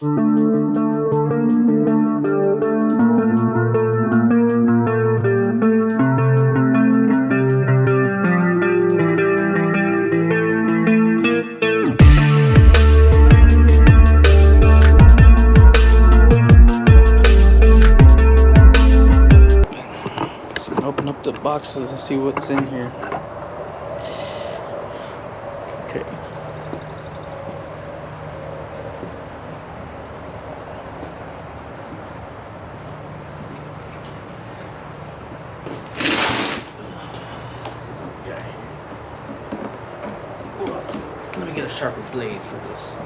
Open up the boxes and see what's in here. Okay. Let me get a sharper blade for this.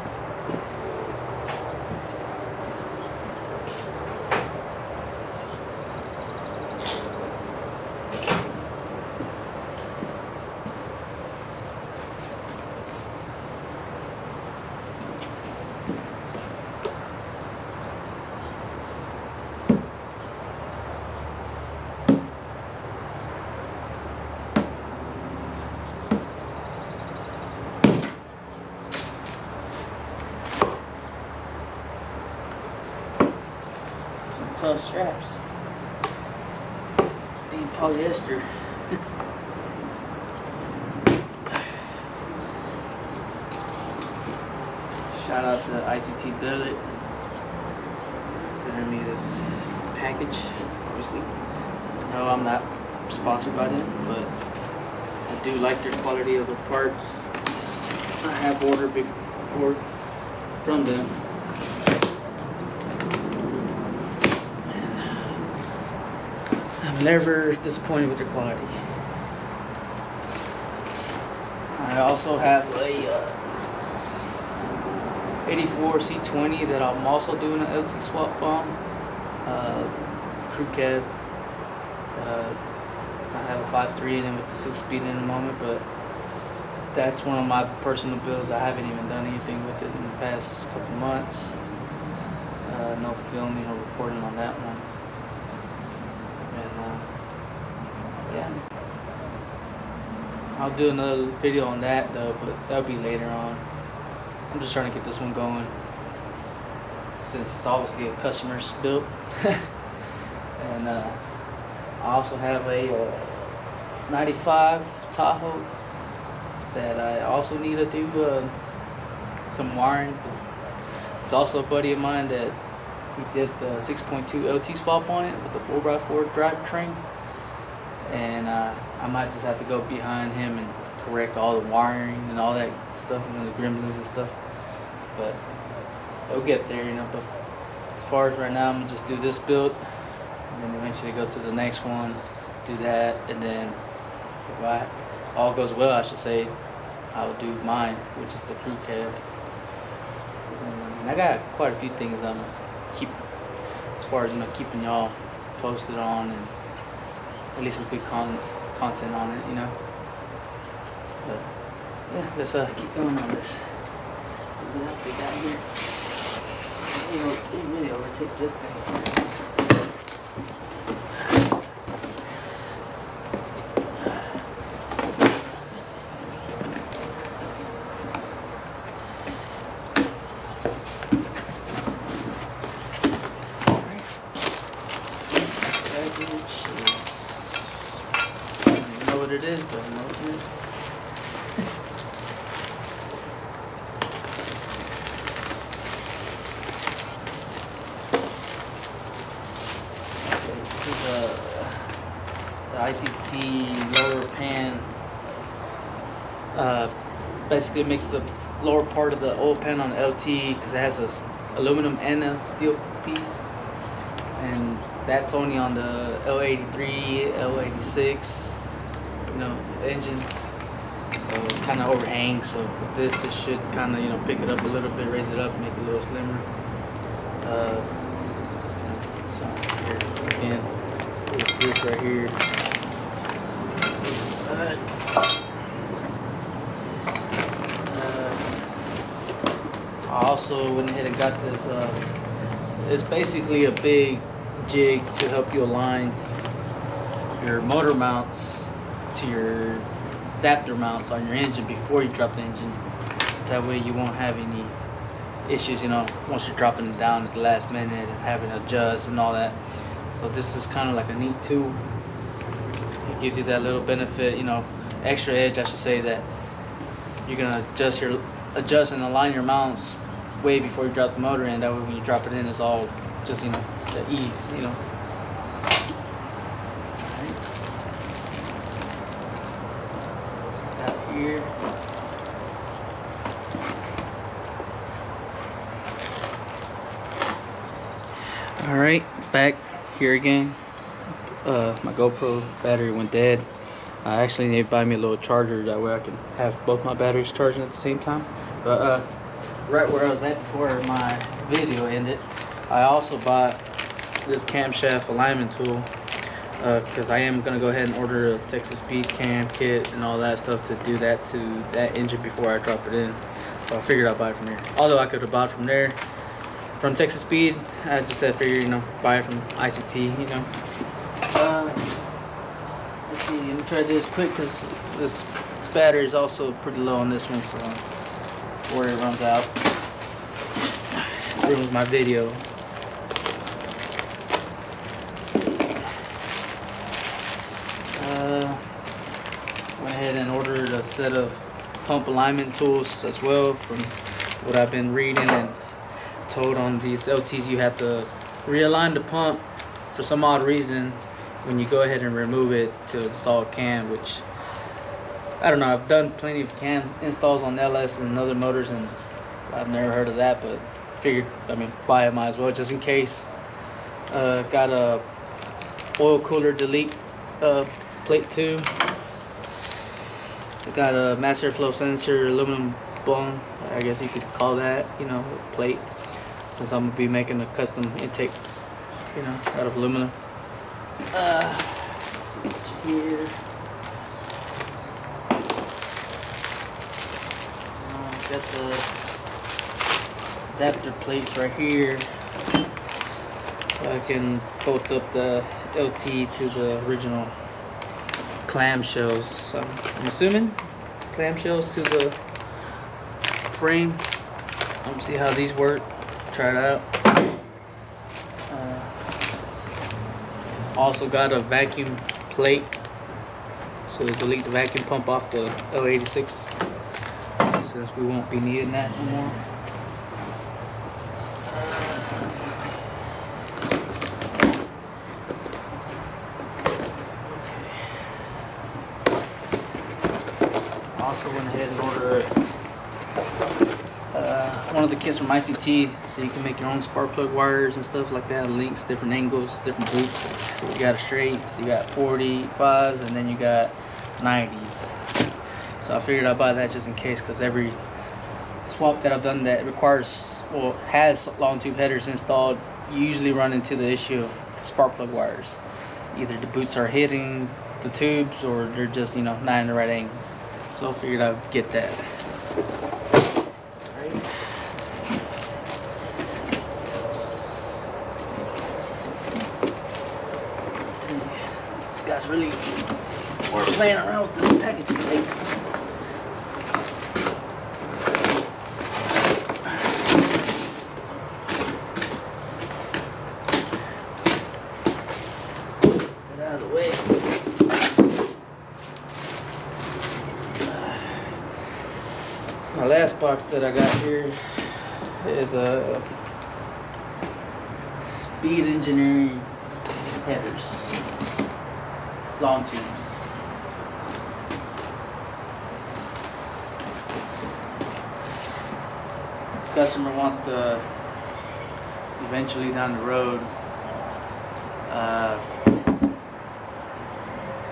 Some tough straps. Ain't polyester. Shout out to ICT Billet sending me this package. Obviously, no, I'm not sponsored by them, but I do like their quality of the parts. I have ordered before from them. I'm never disappointed with their quality. I also have a 84 C20 that I'm also doing an LT swap on. Crew cab. I have a 5.3 in it with the 6-speed in the moment, but that's one of my personal builds. I haven't even done anything with it in the past couple months. No filming or recording on that one. And yeah, I'll do another video on that though, but that'll be later on. I'm just trying to get this one going since it's obviously a customer's build. And I also have a 95 Tahoe that I also need to do some wiring. It's also a buddy of mine that he did the 6.2 LT swap on it with the 4x4 drivetrain, and I might just have to go behind him and correct all the wiring and all that stuff, and the gremlins and stuff. But it'll get there, you know. But as far as right now, I'm gonna just do this build, and then eventually go to the next one, do that, and then if all goes well, I should say, I'll do mine, which is the crew cab. And I got quite a few things I'm gonna keep, as far as, you know, keeping y'all posted on, and at least some good content on it, you know. But yeah, let's keep going on this. See what else we got here. They really overtake this thing. It is, but I know it is. Okay, this is the ICT lower pan. Basically, it makes the lower part of the oil pan on the LT because it has a aluminum and a steel piece, and that's only on the L83, L86. You know, engines, so it kind of overhangs. So with this, it should kind of, you know, pick it up a little bit, raise it up, make it a little slimmer. So here again, it's this right here. This side. I also went ahead and got this. It's basically a big jig to help you align your motor mounts to your adapter mounts on your engine before you drop the engine. That way you won't have any issues, you know, once you're dropping it down at the last minute and having to adjust and all that. So this is kind of like a neat tool. It gives you that little benefit, you know, extra edge, I should say, that you're gonna adjust and align your mounts way before you drop the motor in. That way when you drop it in, it's all just, you know, the ease, you know. Out here. All right, back here again. My GoPro battery went dead. I actually need to buy me a little charger, that way I can have both my batteries charging at the same time. But right where I was at before my video ended, I also bought this camshaft alignment tool, because I am gonna go ahead and order a Texas Speed cam kit and all that stuff to do that to that engine before I drop it in. So I figured I'd buy it from there. Although I could have bought from there, from Texas Speed, I just said figure, you know, buy it from ICT, you know. Let's see, let me try to do this quick because this battery is also pretty low on this one, so before it runs out, ruins my video. Went ahead and ordered a set of pump alignment tools as well. From what I've been reading and told on these LTs, you have to realign the pump for some odd reason when you go ahead and remove it to install a cam, which I don't know. I've done plenty of cam installs on LS and other motors, and I've never heard of that, but figured, I mean, buy it might as well just in case. Got a oil cooler delete plate too. Got a mass airflow sensor aluminum bung, I guess you could call that, you know, plate, since I'm gonna be making a custom intake, you know, out of aluminum. Let's see what's here. Got the adapter plates right here, so I can bolt up the LT to the original clamshells. I'm assuming clamshells to the frame. Let me see how these work. Try it out. Also got a vacuum plate, so to delete the vacuum pump off the L86, since we won't be needing that no more. Also went ahead and ordered one of the kits from ICT, so you can make your own spark plug wires and stuff like that, links, different angles, different loops. You got a straights, you got 45s, and then you got 90s. So I figured I'd buy that just in case, because every swap that I've done that requires, well, has long tube headers installed, you usually run into the issue of spark plug wires. Either the boots are hitting the tubes, or they're just, you know, not in the right angle. So I figured I'd get that. This guy's really we're playing around with this packaging tape. Get out of the way. My last box that I got here is a Speed Engineering headers, long tubes. Customer wants to eventually down the road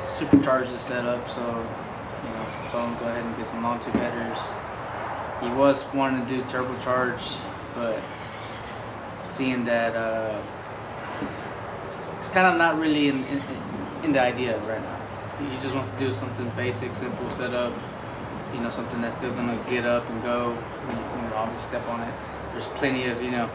supercharge the setup, so you know, told him go ahead and get some long tube headers. He was wanting to do turbocharge, but seeing that it's kind of not really in the idea right now. He just wants to do something basic, simple setup. You know, something that's still gonna get up and go. You know, obviously step on it. There's plenty of, you know,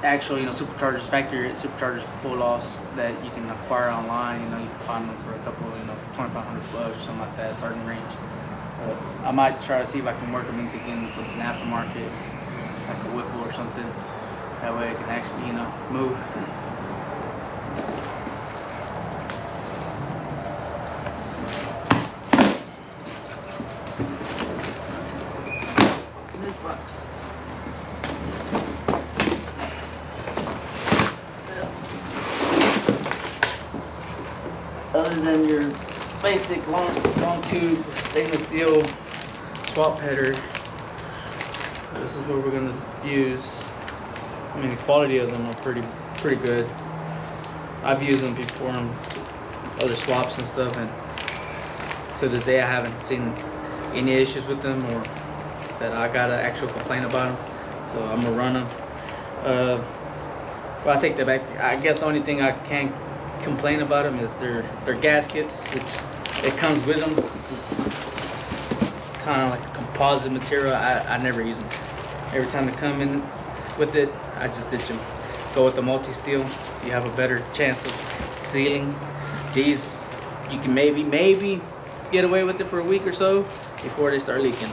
actual, you know, superchargers, factory superchargers, pull-offs that you can acquire online. You know, you can find them for a couple, you know, $2,500 or something like that, starting range. I might try to see if I can work them into getting something aftermarket, like a Whipple or something. That way I can actually, you know, move. This box. Other than your basic long tube stainless steel swap header, this is what we're gonna use. I mean, the quality of them are pretty good. I've used them before on other swaps and stuff, and to this day I haven't seen any issues with them or that I got an actual complaint about them. So I'm gonna run them. Well, I take that back. I guess the only thing I can complain about them is their gaskets, which it comes with them. This is kind of like a composite material. I never use them. Every time they come in with it, I just ditch them. Go with the multi-steel. You have a better chance of sealing. These, you can maybe get away with it for a week or so before they start leaking.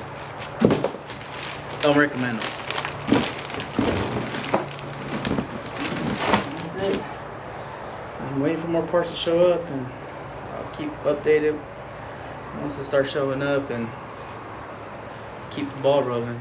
Don't recommend them. That's it. I'm waiting for more parts to show up, and I'll keep updated once they start showing up and keep the ball rolling.